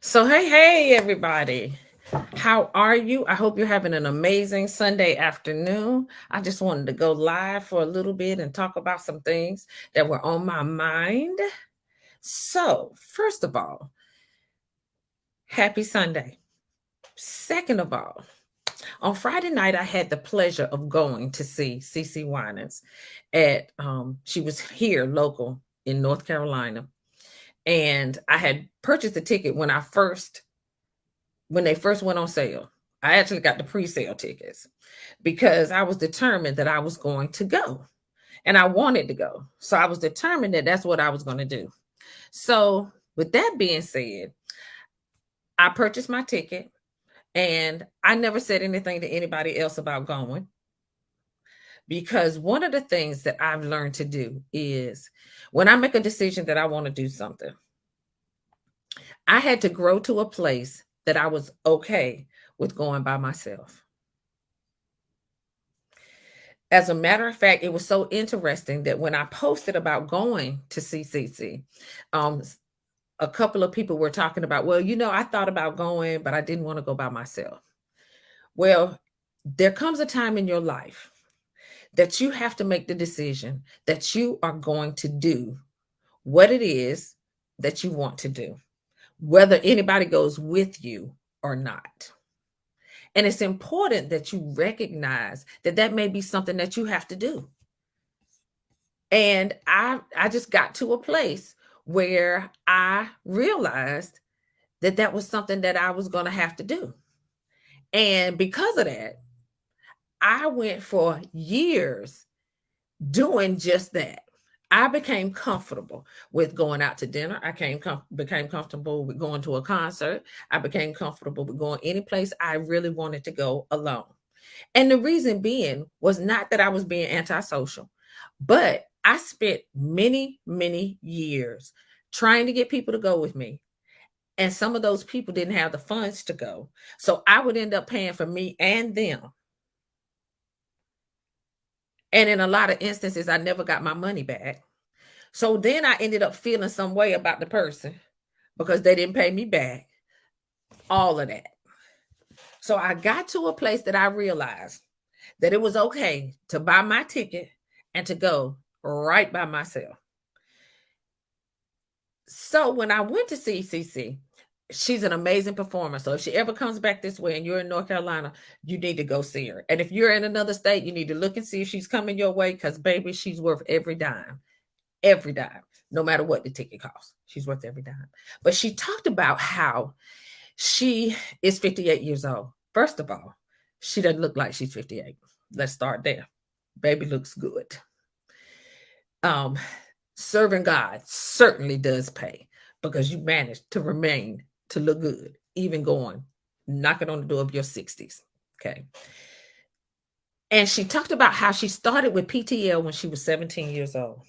So, hey, everybody. How are you? I hope you're having an amazing Sunday afternoon. I just wanted to go live for a little bit and talk about some things that were on my mind. So, first of all, happy Sunday. Second of all, on Friday night, I had the pleasure of going to see CeCe Winans at she was here local in North Carolina. And I had purchased the ticket when they first went on sale. I actually got the pre-sale tickets because I was determined that I was going to go and I wanted to go. So I was determined that that's what I was going to do. So, with that being said, I purchased my ticket and I never said anything to anybody else about going because one of the things that I've learned to do is when I make a decision that I want to do something, I had to grow to a place that I was okay with going by myself. As a matter of fact, it was so interesting that when I posted about going to see CeCe, um, a couple of people were talking about, well, I thought about going, but I didn't want to go by myself. Well, there comes a time in your life that you have to make the decision that you are going to do what it is that you want to do, whether anybody goes with you or not. And it's important that you recognize that that may be something that you have to do. And I just got to a place where I realized that that was something that I was going to have to do. And because of that, I went for years doing just that. I became comfortable with going out to dinner. Became comfortable with going to a concert. I became comfortable with going any place I really wanted to go alone. And the reason being was not that I was being antisocial, but I spent many, many years trying to get people to go with me. And some of those people didn't have the funds to go. So I would end up paying for me and them. And in a lot of instances, I never got my money back. So then I ended up feeling some way about the person because they didn't pay me back, all of that. So I got to a place that I realized that it was okay to buy my ticket and to go right by myself. So when I went to see CeCe, she's an amazing performer. So if she ever comes back this way and you're in North Carolina, you need to go see her. And if you're in another state, you need to look and see if she's coming your way because, baby, she's worth every dime, no matter what the ticket costs. She's worth every dime. But she talked about how she is 58 years old. First of all, she doesn't look like she's 58. Let's start there. Baby looks good. Um, Serving God certainly does pay because you managed to remain to look good, even going knocking on the door of your 60s. Okay. And she talked about how she started with PTL when she was 17 years old.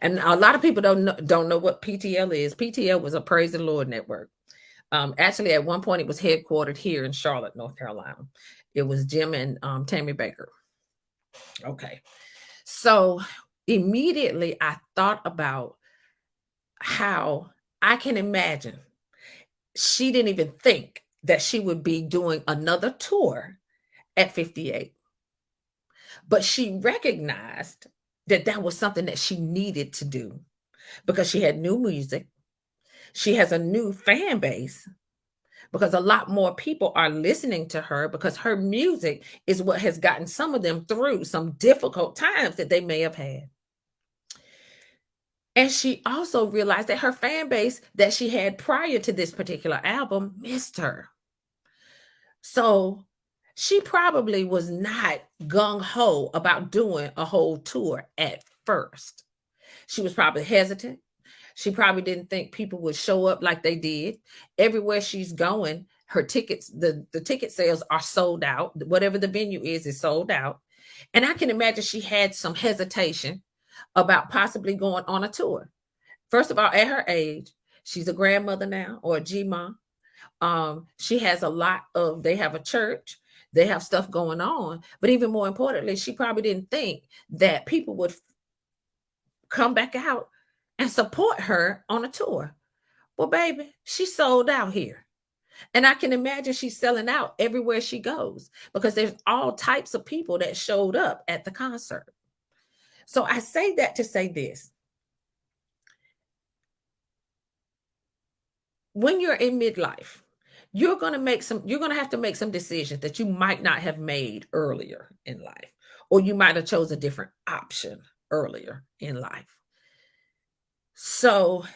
And a lot of people don't know what PTL is. PTL was a Praise the Lord network. Actually, at one point, it was headquartered here in Charlotte, North Carolina. It was Jim and Tammy Baker. Okay. So immediately I thought about how I can imagine she didn't even think that she would be doing another tour at 58. But she recognized that that was something that she needed to do because she had new music. She has a new fan base because a lot more people are listening to her because her music is what has gotten some of them through some difficult times that they may have had. And she also realized that her fan base that she had prior to this particular album missed her. So she probably was not gung ho about doing a whole tour at first. She was probably hesitant. She probably didn't think people would show up like they did. Everywhere she's going, her tickets, the ticket sales are sold out. Whatever the venue is sold out. And I can imagine she had some hesitation about possibly going on a tour. First of all, at her age, she's a grandmother now or a G-mom. She has a lot of, they have a church, they have stuff going on. But even more importantly, she probably didn't think that people would come back out and support her on a tour. Well, baby, she sold out here. And I can imagine she's selling out everywhere she goes because there's all types of people that showed up at the concert. So I say that to say this. When you're in midlife, you're going to have to make some decisions that you might not have made earlier in life, or you might have chose a different option earlier in life. So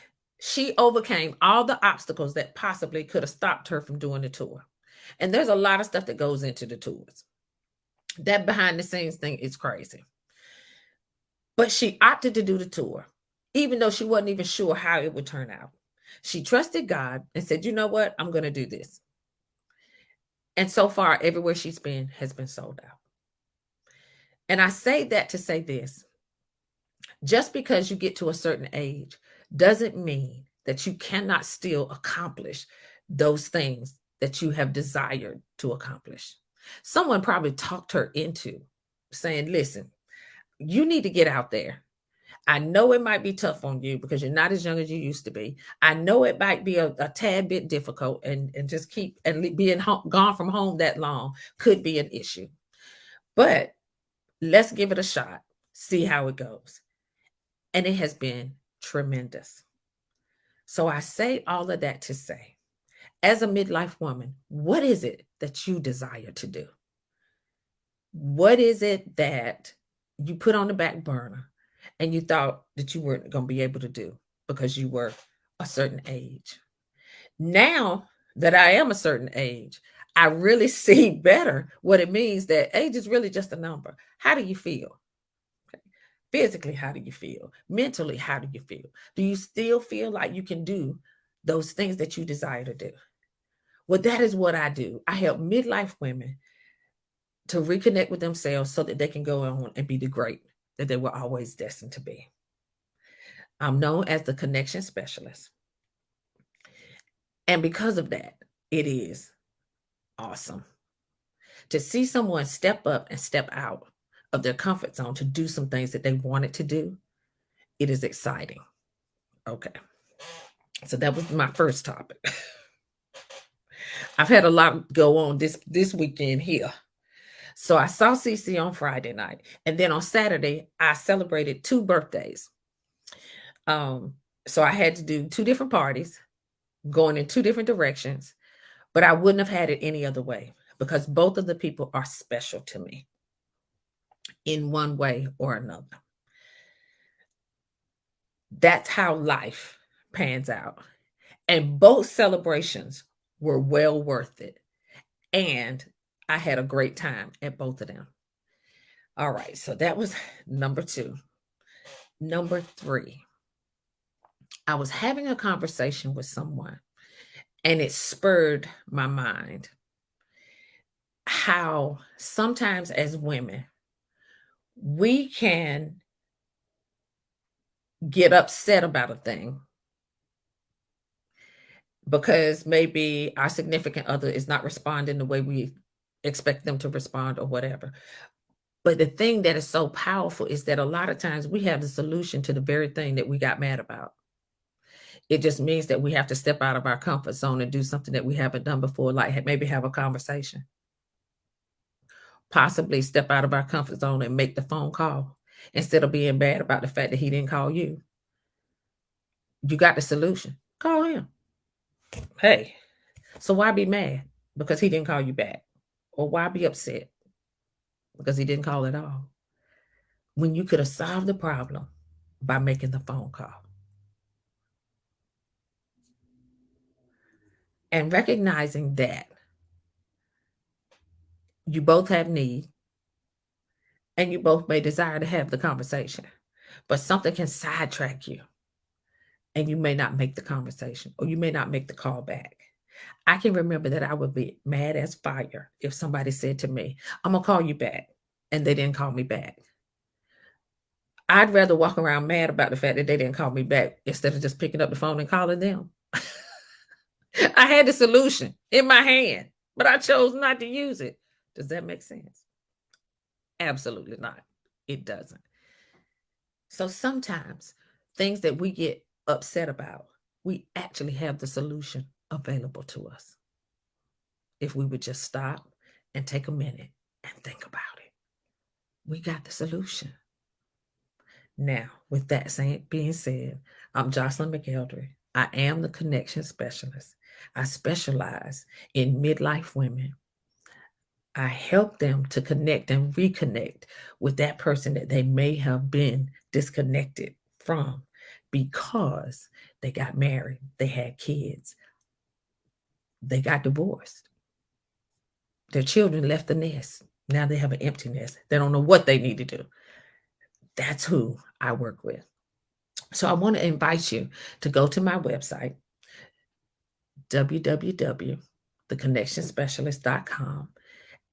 she overcame all the obstacles that possibly could have stopped her from doing the tour. And there's a lot of stuff that goes into the tours. That behind the scenes thing is crazy. But she opted to do the tour, even though she wasn't even sure how it would turn out. She trusted God and said, you know what? I'm going to do this. And so far, everywhere she's been has been sold out. And I say that to say this. Just because you get to a certain age doesn't mean that you cannot still accomplish those things that you have desired to accomplish. Someone probably talked her into saying, listen, you need to get out there. I know it might be tough on you because you're not as young as you used to be. I know it might be a tad bit difficult, and just keep and being gone from home that long could be an issue. But let's give it a shot, see how it goes. And it has been tremendous. So I say all of that to say, as a midlife woman, what is it that you desire to do? What is it that you put on the back burner and you thought that you weren't going to be able to do because you were a certain age? Now that I am a certain age, I really see better what it means that age is really just a number. How do you feel? Physically, how do you feel? Mentally, how do you feel? Do you still feel like you can do those things that you desire to do? Well, that is what I do. I help midlife women to reconnect with themselves so that they can go on and be the great that they were always destined to be. I'm known as the connection specialist. And because of that, it is awesome to see someone step up and step out of their comfort zone to do some things that they wanted to do. It is exciting. Okay. So that was my first topic. I've had a lot go on this weekend here. So I saw CeCe on Friday night, and then on Saturday I celebrated 2 birthdays. So I had to do 2 different parties, going in 2 different directions, but I wouldn't have had it any other way because both of the people are special to me in one way or another. That's how life pans out. And both celebrations were well worth it. And I had a great time at both of them. All right, so that was number 2. Number 3, I was having a conversation with someone, and it spurred my mind how sometimes as women, we can get upset about a thing because maybe our significant other is not responding the way we expect them to respond or whatever. But the thing that is so powerful is that a lot of times we have the solution to the very thing that we got mad about. It just means that we have to step out of our comfort zone and do something that we haven't done before, like maybe have a conversation. Possibly step out of our comfort zone and make the phone call instead of being bad about the fact that he didn't call you. You got the solution. Call him. Hey, so why be mad because he didn't call you back? Or why be upset because he didn't call at all? When you could have solved the problem by making the phone call. And recognizing that you both have need and you both may desire to have the conversation, but something can sidetrack you and you may not make the conversation or you may not make the call back. I can remember that I would be mad as fire if somebody said to me, I'm going to call you back, and they didn't call me back. I'd rather walk around mad about the fact that they didn't call me back instead of just picking up the phone and calling them. I had the solution in my hand, but I chose not to use it. Does that make sense? Absolutely not. It doesn't. So sometimes things that we get upset about We actually have the solution available to us if we would just stop and take a minute and think about it. We got the solution. Now, with that being said, I'm Jocelyn McElderry. I am the connection specialist. I specialize in midlife women. I help them to connect and reconnect with that person that they may have been disconnected from because they got married, they had kids, they got divorced. Their children left the nest. Now they have an empty nest. They don't know what they need to do. That's who I work with. So I want to invite you to go to my website, www.theconnectionspecialist.com,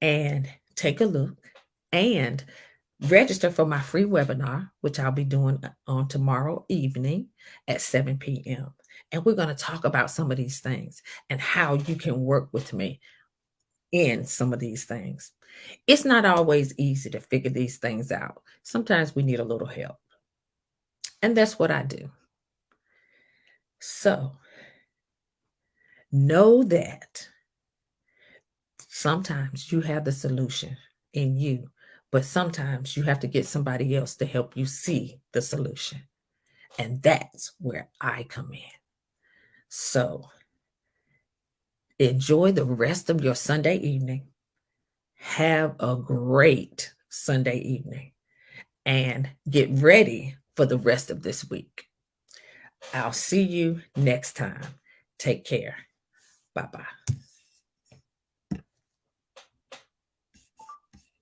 and take a look and register for my free webinar, which I'll be doing on tomorrow evening at 7 p.m. And we're going to talk about some of these things and how you can work with me in some of these things. It's not always easy to figure these things out. Sometimes we need a little help. And that's what I do. So know that sometimes you have the solution in you, but sometimes you have to get somebody else to help you see the solution. And that's where I come in. So enjoy the rest of your Sunday evening. Have a great Sunday evening and get ready for the rest of this week. I'll see you next time. Take care. Bye-bye.